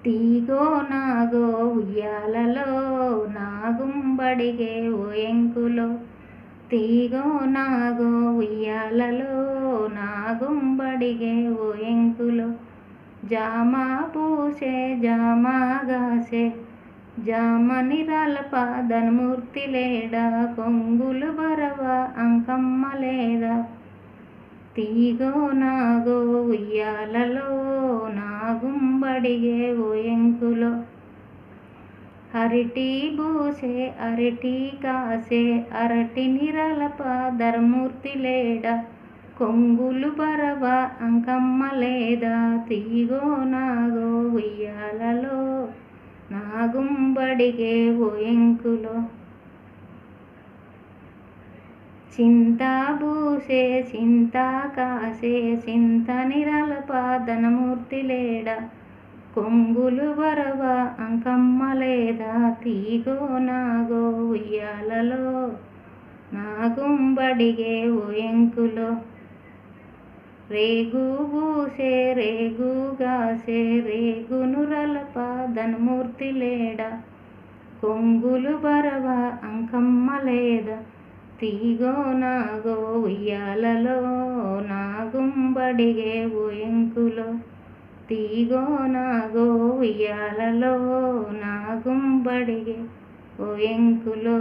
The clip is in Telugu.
తీగో నాగో ఉయ్యాలలో నాగుంబడిగే ఓయంకులో. తీగో నాగో ఉయ్యాలలో నాగుంబడిగే ఓయంకులో. జామ పూసే జామగాసే జామని రాలప ధనమూర్తి లేడా. కొంగులు బరవ అంకమ్మ లేదా. తీగో నాగో ఉయ్యాలలో నాగుంబడిగే ఓయంకులో. అరటి బూసే అరటి కాసే అరటి నిరలప ధర్మూర్తి లేడా. కొంగులు బరవ అంకమ్మ లేదా. తీగో నాగో ఉయ్యాలలో నాగుంబడిగే ఓయంకులో. చింత బూసే చింత కాసే చింత నిరలప ధనమూర్తి లేడా. కొంగులు బరవ అంకమ్మ లేదా. తీగో నాగో ఉయ్యాలలో నాగుంబడిగే ఓయంకులో. రేగు బూసే రేగుగాసే రేగును రలప ధనమూర్తి లేడా. కొంగులు బరవ అంకమ్మ లేదా. తీగో నాగో ఉయ్యాలలో నాగుంబడిగే ఓయంకులో. తీగో నాగో ఉయ్యాలలో నాగుంబడిగే ఓయంకులో.